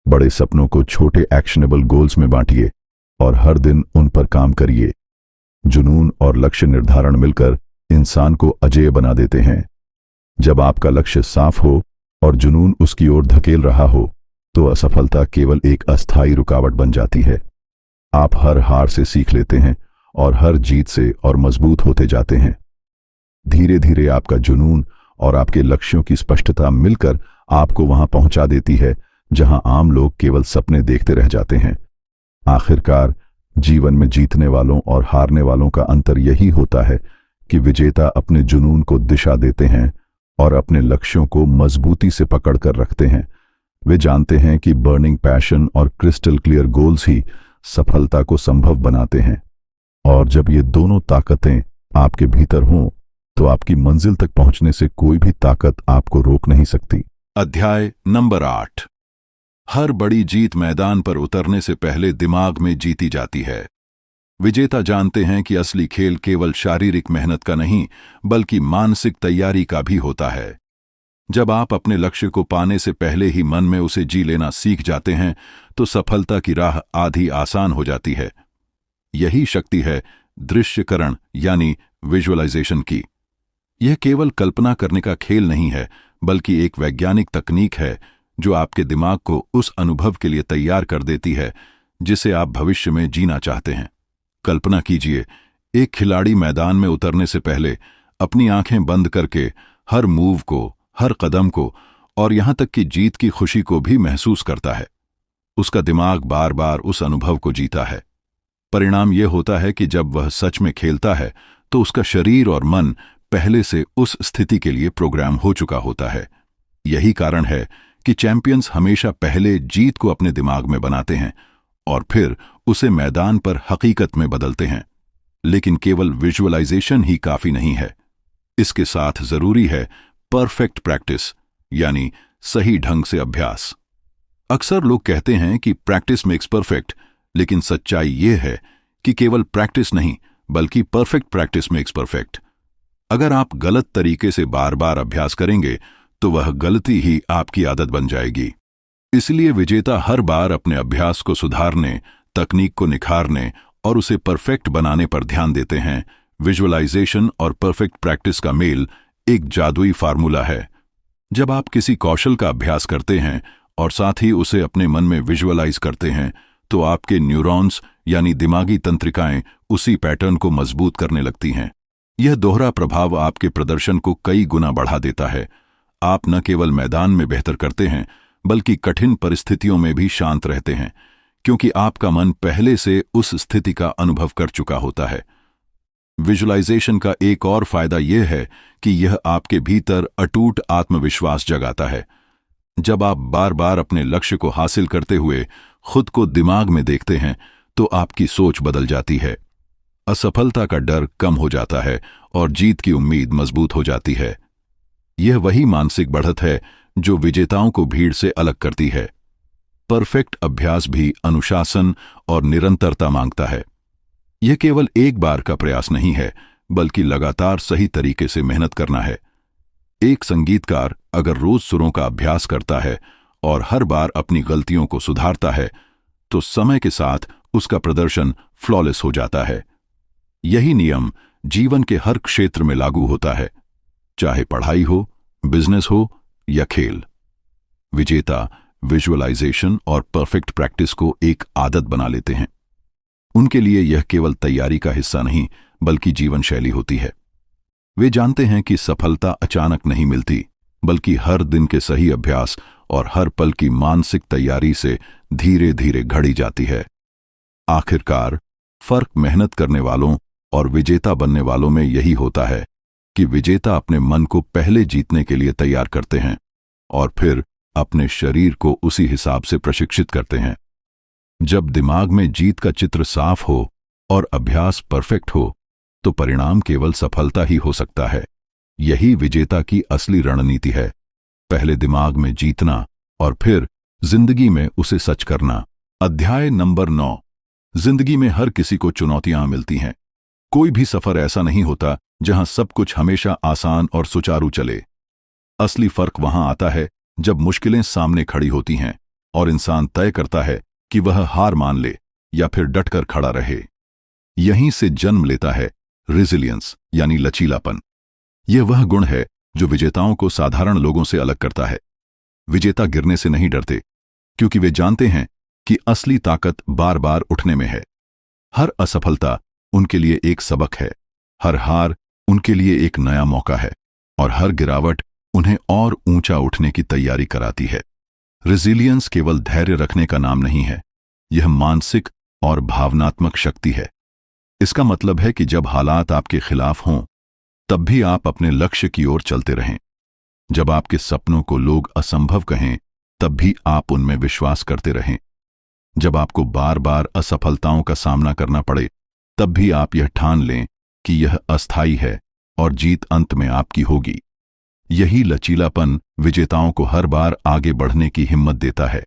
बड़े सपनों को छोटे एक्शनेबल गोल्स में बांटिए और हर दिन उन पर काम करिए। जुनून और लक्ष्य निर्धारण मिलकर इंसान को अजेय बना देते हैं। जब आपका लक्ष्य साफ हो और जुनून उसकी ओर धकेल रहा हो तो असफलता केवल एक अस्थायी रुकावट बन जाती है। आप हर हार से सीख लेते हैं और हर जीत से और मजबूत होते जाते हैं। धीरे धीरे आपका जुनून और आपके लक्ष्यों की स्पष्टता मिलकर आपको वहां पहुंचा देती है जहां आम लोग केवल सपने देखते रह जाते हैं। आखिरकार जीवन में जीतने वालों और हारने वालों का अंतर यही होता है कि विजेता अपने जुनून को दिशा देते हैं और अपने लक्ष्यों को मजबूती से पकड़कर रखते हैं। वे जानते हैं कि बर्निंग पैशन और क्रिस्टल क्लियर गोल्स ही सफलता को संभव बनाते हैं, और जब ये दोनों ताकतें आपके भीतर हों तो आपकी मंजिल तक पहुंचने से कोई भी ताकत आपको रोक नहीं सकती। अध्याय नंबर 8। हर बड़ी जीत मैदान पर उतरने से पहले दिमाग में जीती जाती है। विजेता जानते हैं कि असली खेल केवल शारीरिक मेहनत का नहीं बल्कि मानसिक तैयारी का भी होता है। जब आप अपने लक्ष्य को पाने से पहले ही मन में उसे जी लेना सीख जाते हैं तो सफलता की राह आधी आसान हो जाती है। यही शक्ति है दृश्यकरण यानी विजुअलाइजेशन की। यह केवल कल्पना करने का खेल नहीं है बल्कि एक वैज्ञानिक तकनीक है जो आपके दिमाग को उस अनुभव के लिए तैयार कर देती है जिसे आप भविष्य में जीना चाहते हैं। कल्पना कीजिए, एक खिलाड़ी मैदान में उतरने से पहले अपनी आंखें बंद करके हर मूव को, हर कदम को और यहां तक कि जीत की खुशी को भी महसूस करता है। उसका दिमाग बार बार उस अनुभव को जीता है। परिणाम यह होता है कि जब वह सच में खेलता है तो उसका शरीर और मन पहले से उस स्थिति के लिए प्रोग्राम हो चुका होता है। यही कारण है कि चैंपियंस हमेशा पहले जीत को अपने दिमाग में बनाते हैं और फिर उसे मैदान पर हकीकत में बदलते हैं। लेकिन केवल विजुअलाइजेशन ही काफी नहीं है, इसके साथ जरूरी है परफेक्ट प्रैक्टिस, यानी सही ढंग से अभ्यास। अक्सर लोग कहते हैं कि प्रैक्टिस मेक्स परफेक्ट, लेकिन सच्चाई यह है कि केवल प्रैक्टिस नहीं बल्कि परफेक्ट प्रैक्टिस मेक्स परफेक्ट। अगर आप गलत तरीके से बार बार अभ्यास करेंगे तो वह गलती ही आपकी आदत बन जाएगी। इसलिए विजेता हर बार अपने अभ्यास को सुधारने, तकनीक को निखारने और उसे परफेक्ट बनाने पर ध्यान देते हैं। विजुअलाइजेशन और परफेक्ट प्रैक्टिस का मेल एक जादुई फार्मूला है। जब आप किसी कौशल का अभ्यास करते हैं और साथ ही उसे अपने मन में विजुअलाइज करते हैं तो आपके न्यूरॉन्स यानी दिमागी तंत्रिकाएं उसी पैटर्न को मजबूत करने लगती हैं। यह दोहरा प्रभाव आपके प्रदर्शन को कई गुना बढ़ा देता है। आप न केवल मैदान में बेहतर करते हैं बल्कि कठिन परिस्थितियों में भी शांत रहते हैं, क्योंकि आपका मन पहले से उस स्थिति का अनुभव कर चुका होता है। विजुअलाइजेशन का एक और फायदा यह है कि यह आपके भीतर अटूट आत्मविश्वास जगाता है। जब आप बार बार अपने लक्ष्य को हासिल करते हुए खुद को दिमाग में देखते हैं तो आपकी सोच बदल जाती है। असफलता का डर कम हो जाता है और जीत की उम्मीद मजबूत हो जाती है। यह वही मानसिक बढ़त है जो विजेताओं को भीड़ से अलग करती है। परफेक्ट अभ्यास भी अनुशासन और निरंतरता मांगता है। यह केवल एक बार का प्रयास नहीं है बल्कि लगातार सही तरीके से मेहनत करना है। एक संगीतकार अगर रोज सुरों का अभ्यास करता है और हर बार अपनी गलतियों को सुधारता है तो समय के साथ उसका प्रदर्शन फ्लॉलेस हो जाता है। यही नियम जीवन के हर क्षेत्र में लागू होता है, चाहे पढ़ाई हो, बिजनेस हो या खेल। विजेता विजुअलाइजेशन और परफेक्ट प्रैक्टिस को एक आदत बना लेते हैं। उनके लिए यह केवल तैयारी का हिस्सा नहीं बल्कि जीवन शैली होती है। वे जानते हैं कि सफलता अचानक नहीं मिलती, बल्कि हर दिन के सही अभ्यास और हर पल की मानसिक तैयारी से धीरे धीरे घड़ी जाती है। आखिरकार फर्क मेहनत करने वालों और विजेता बनने वालों में यही होता है कि विजेता अपने मन को पहले जीतने के लिए तैयार करते हैं और फिर अपने शरीर को उसी हिसाब से प्रशिक्षित करते हैं। जब दिमाग में जीत का चित्र साफ हो और अभ्यास परफेक्ट हो तो परिणाम केवल सफलता ही हो सकता है। यही विजेता की असली रणनीति है, पहले दिमाग में जीतना और फिर जिंदगी में उसे सच करना। अध्याय नंबर 9। जिंदगी में हर किसी को चुनौतियां मिलती हैं। कोई भी सफर ऐसा नहीं होता जहां सब कुछ हमेशा आसान और सुचारू चले। असली फर्क वहां आता है जब मुश्किलें सामने खड़ी होती हैं और इंसान तय करता है कि वह हार मान ले या फिर डटकर खड़ा रहे। यहीं से जन्म लेता है रेजिलियंस यानी लचीलापन। यह वह गुण है जो विजेताओं को साधारण लोगों से अलग करता है। विजेता गिरने से नहीं डरते, क्योंकि वे जानते हैं कि असली ताकत बार बार उठने में है। हर असफलता उनके लिए एक सबक है, हर हार उनके लिए एक नया मौका है और हर गिरावट उन्हें और ऊंचा उठने की तैयारी कराती है। रेजिलियंस केवल धैर्य रखने का नाम नहीं है, यह मानसिक और भावनात्मक शक्ति है। इसका मतलब है कि जब हालात आपके खिलाफ हों तब भी आप अपने लक्ष्य की ओर चलते रहें। जब आपके सपनों को लोग असंभव कहें तब भी आप उनमें विश्वास करते रहें। जब आपको बार बार असफलताओं का सामना करना पड़े तब भी आप यह ठान लें कि यह अस्थायी है और जीत अंत में आपकी होगी। यही लचीलापन विजेताओं को हर बार आगे बढ़ने की हिम्मत देता है।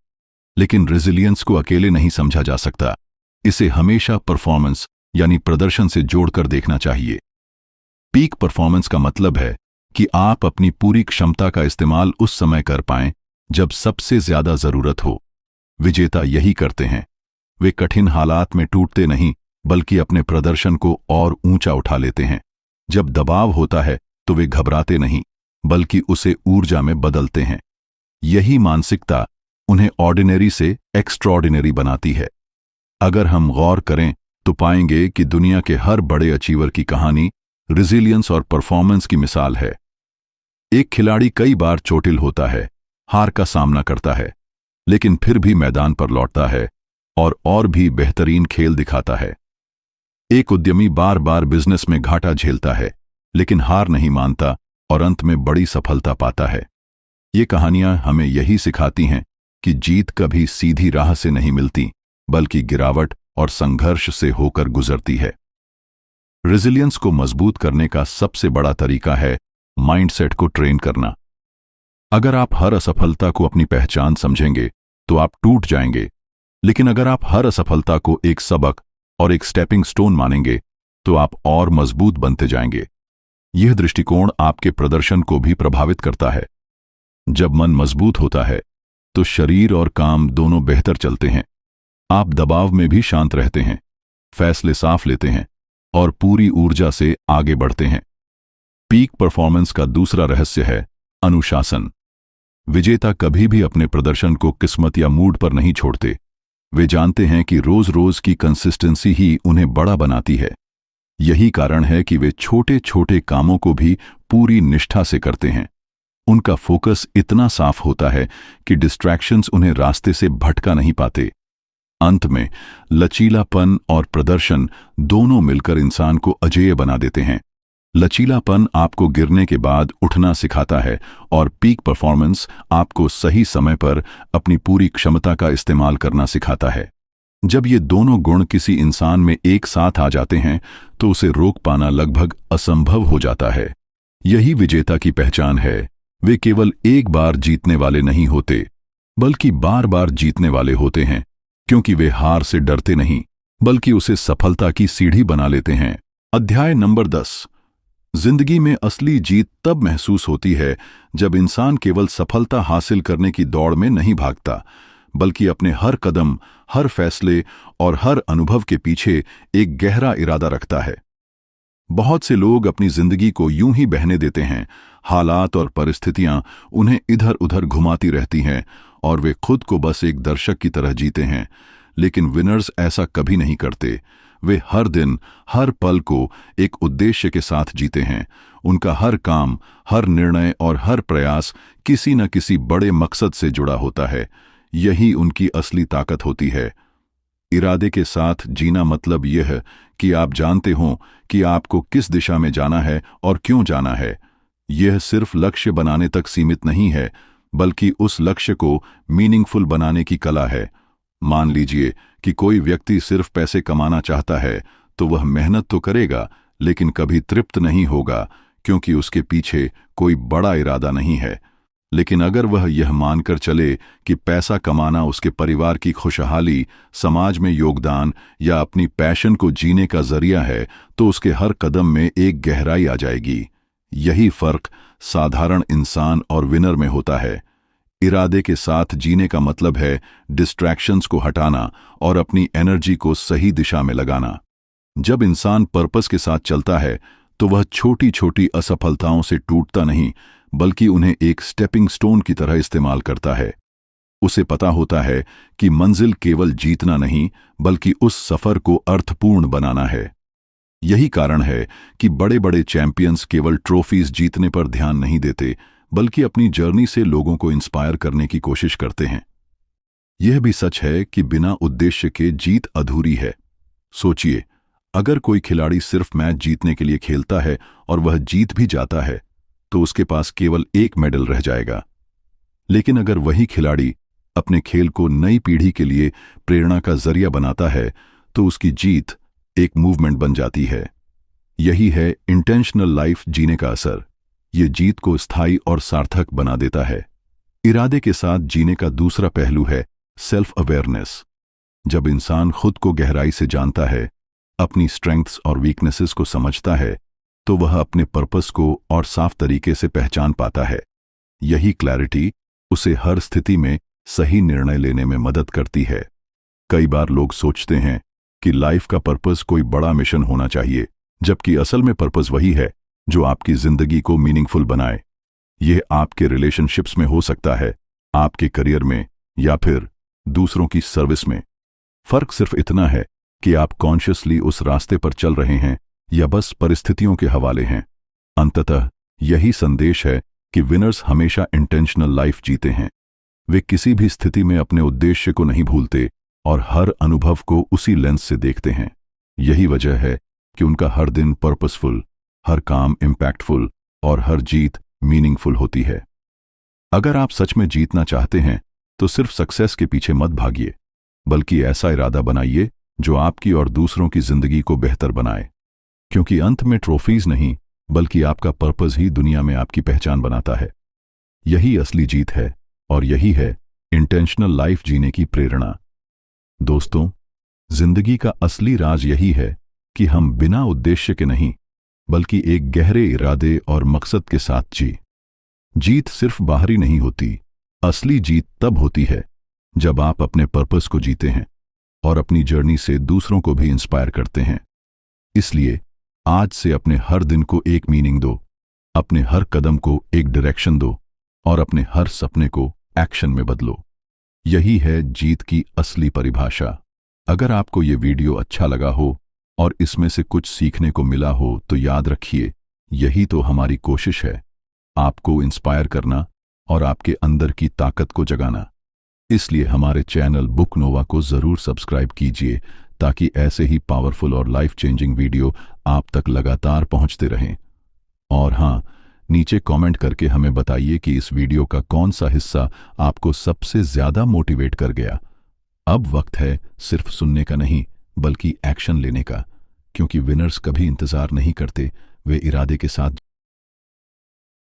लेकिन रेजिलियंस को अकेले नहीं समझा जा सकता, इसे हमेशा परफॉर्मेंस यानी प्रदर्शन से जोड़कर देखना चाहिए। पीक परफॉर्मेंस का मतलब है कि आप अपनी पूरी क्षमता का इस्तेमाल उस समय कर पाएं जब सबसे ज्यादा जरूरत हो। विजेता यही करते हैं, वे कठिन हालात में टूटते नहीं बल्कि अपने प्रदर्शन को और ऊंचा उठा लेते हैं। जब दबाव होता है तो वे घबराते नहीं बल्कि उसे ऊर्जा में बदलते हैं। यही मानसिकता उन्हें ऑर्डिनरी से एक्स्ट्राऑर्डिनरी बनाती है। अगर हम गौर करें तो पाएंगे कि दुनिया के हर बड़े अचीवर की कहानी रिजिलियंस और परफॉर्मेंस की मिसाल है। एक खिलाड़ी कई बार चोटिल होता है, हार का सामना करता है, लेकिन फिर भी मैदान पर लौटता है और भी बेहतरीन खेल दिखाता है। एक उद्यमी बार बार बिजनेस में घाटा झेलता है, लेकिन हार नहीं मानता और अंत में बड़ी सफलता पाता है। ये कहानियां हमें यही सिखाती हैं कि जीत कभी सीधी राह से नहीं मिलती, बल्कि गिरावट और संघर्ष से होकर गुजरती है। रेजिलियंस को मजबूत करने का सबसे बड़ा तरीका है माइंडसेट को ट्रेन करना। अगर आप हर असफलता को अपनी पहचान समझेंगे तो आप टूट जाएंगे, लेकिन अगर आप हर असफलता को एक सबक और एक स्टेपिंग स्टोन मानेंगे तो आप और मजबूत बनते जाएंगे। यह दृष्टिकोण आपके प्रदर्शन को भी प्रभावित करता है। जब मन मजबूत होता है तो शरीर और काम दोनों बेहतर चलते हैं। आप दबाव में भी शांत रहते हैं, फैसले साफ लेते हैं और पूरी ऊर्जा से आगे बढ़ते हैं। पीक परफॉर्मेंस का दूसरा रहस्य है अनुशासन। विजेता कभी भी अपने प्रदर्शन को किस्मत या मूड पर नहीं छोड़ते। वे जानते हैं कि रोज रोज की कंसिस्टेंसी ही उन्हें बड़ा बनाती है। यही कारण है कि वे छोटे छोटे कामों को भी पूरी निष्ठा से करते हैं। उनका फोकस इतना साफ होता है कि डिस्ट्रैक्शंस उन्हें रास्ते से भटका नहीं पाते। अंत में लचीलापन और प्रदर्शन दोनों मिलकर इंसान को अजेय बना देते हैं। लचीलापन आपको गिरने के बाद उठना सिखाता है और पीक परफॉर्मेंस आपको सही समय पर अपनी पूरी क्षमता का इस्तेमाल करना सिखाता है। जब ये दोनों गुण किसी इंसान में एक साथ आ जाते हैं तो उसे रोक पाना लगभग असंभव हो जाता है। यही विजेता की पहचान है। वे केवल एक बार जीतने वाले नहीं होते, बल्कि बार बार जीतने वाले होते हैं, क्योंकि वे हार से डरते नहीं, बल्कि उसे सफलता की सीढ़ी बना लेते हैं। अध्याय नंबर 10। जिंदगी में असली जीत तब महसूस होती है जब इंसान केवल सफलता हासिल करने की दौड़ में नहीं भागता, बल्कि अपने हर कदम, हर फैसले और हर अनुभव के पीछे एक गहरा इरादा रखता है। बहुत से लोग अपनी जिंदगी को यूं ही बहने देते हैं। हालात और परिस्थितियां उन्हें इधर उधर घुमाती रहती हैं और वे खुद को बस एक दर्शक की तरह जीते हैं। लेकिन विनर्स ऐसा कभी नहीं करते। वे हर दिन, हर पल को एक उद्देश्य के साथ जीते हैं। उनका हर काम, हर निर्णय और हर प्रयास किसी न किसी बड़े मकसद से जुड़ा होता है। यही उनकी असली ताकत होती है। इरादे के साथ जीना मतलब यह कि आप जानते हों कि आपको किस दिशा में जाना है और क्यों जाना है। यह सिर्फ लक्ष्य बनाने तक सीमित नहीं है, बल्कि उस लक्ष्य को मीनिंगफुल बनाने की कला है। मान लीजिए कि कोई व्यक्ति सिर्फ पैसे कमाना चाहता है, तो वह मेहनत तो करेगा, लेकिन कभी तृप्त नहीं होगा, क्योंकि उसके पीछे कोई बड़ा इरादा नहीं है। लेकिन अगर वह यह मानकर चले कि पैसा कमाना उसके परिवार की खुशहाली, समाज में योगदान या अपनी पैशन को जीने का जरिया है, तो उसके हर कदम में एक गहराई आ जाएगी। यही फर्क साधारण इंसान और विनर में होता है। इरादे के साथ जीने का मतलब है डिस्ट्रैक्शंस को हटाना और अपनी एनर्जी को सही दिशा में लगाना। जब इंसान पर्पस के साथ चलता है तो वह छोटी छोटी असफलताओं से टूटता नहीं, बल्कि उन्हें एक स्टेपिंग स्टोन की तरह इस्तेमाल करता है। उसे पता होता है कि मंजिल केवल जीतना नहीं, बल्कि उस सफर को अर्थपूर्ण बनाना है। यही कारण है कि बड़े बड़े चैंपियंस केवल ट्रॉफीज जीतने पर ध्यान नहीं देते, बल्कि अपनी जर्नी से लोगों को इंस्पायर करने की कोशिश करते हैं। यह भी सच है कि बिना उद्देश्य के जीत अधूरी है। सोचिए, अगर कोई खिलाड़ी सिर्फ मैच जीतने के लिए खेलता है और वह जीत भी जाता है, तो उसके पास केवल एक मेडल रह जाएगा। लेकिन अगर वही खिलाड़ी अपने खेल को नई पीढ़ी के लिए प्रेरणा का जरिया बनाता है, तो उसकी जीत एक मूवमेंट बन जाती है। यही है इंटेंशनल लाइफ जीने का असर। ये जीत को स्थायी और सार्थक बना देता है। इरादे के साथ जीने का दूसरा पहलू है सेल्फ अवेयरनेस। जब इंसान खुद को गहराई से जानता है, अपनी स्ट्रेंथ्स और वीकनेसेस को समझता है, तो वह अपने पर्पस को और साफ तरीके से पहचान पाता है। यही क्लैरिटी उसे हर स्थिति में सही निर्णय लेने में मदद करती है। कई बार लोग सोचते हैं कि लाइफ का पर्पस कोई बड़ा मिशन होना चाहिए, जबकि असल में पर्पस वही है जो आपकी जिंदगी को मीनिंगफुल बनाए। यह आपके रिलेशनशिप्स में हो सकता है, आपके करियर में या फिर दूसरों की सर्विस में। फर्क सिर्फ इतना है कि आप कॉन्शियसली उस रास्ते पर चल रहे हैं या बस परिस्थितियों के हवाले हैं। अंततः यही संदेश है कि विनर्स हमेशा इंटेंशनल लाइफ जीते हैं। वे किसी भी स्थिति में अपने उद्देश्य को नहीं भूलते और हर अनुभव को उसी लेंस से देखते हैं। यही वजह है कि उनका हर दिन पर्पसफुल, हर काम इम्पैक्टफुल और हर जीत मीनिंगफुल होती है। अगर आप सच में जीतना चाहते हैं तो सिर्फ सक्सेस के पीछे मत भागिए, बल्कि ऐसा इरादा बनाइए जो आपकी और दूसरों की जिंदगी को बेहतर बनाए। क्योंकि अंत में ट्रॉफीज नहीं, बल्कि आपका पर्पस ही दुनिया में आपकी पहचान बनाता है। यही असली जीत है और यही है इंटेंशनल लाइफ जीने की प्रेरणा। दोस्तों, जिंदगी का असली राज यही है कि हम बिना उद्देश्य के नहीं, बल्कि एक गहरे इरादे और मकसद के साथ जीत सिर्फ बाहरी नहीं होती। असली जीत तब होती है जब आप अपने पर्पस को जीते हैं और अपनी जर्नी से दूसरों को भी इंस्पायर करते हैं। इसलिए आज से अपने हर दिन को एक मीनिंग दो, अपने हर कदम को एक डायरेक्शन दो और अपने हर सपने को एक्शन में बदलो। यही है जीत की असली परिभाषा। अगर आपको ये वीडियो अच्छा लगा हो और इसमें से कुछ सीखने को मिला हो तो याद रखिए, यही तो हमारी कोशिश है, आपको इंस्पायर करना और आपके अंदर की ताकत को जगाना। इसलिए हमारे चैनल बुक नोवा को जरूर सब्सक्राइब कीजिए ताकि ऐसे ही पावरफुल और लाइफ चेंजिंग वीडियो आप तक लगातार पहुंचते रहें। और हाँ, नीचे कमेंट करके हमें बताइए कि इस वीडियो का कौन सा हिस्सा आपको सबसे ज्यादा मोटिवेट कर गया। अब वक्त है सिर्फ सुनने का नहीं, बल्कि एक्शन लेने का, क्योंकि विनर्स कभी इंतजार नहीं करते, वे इरादे के साथ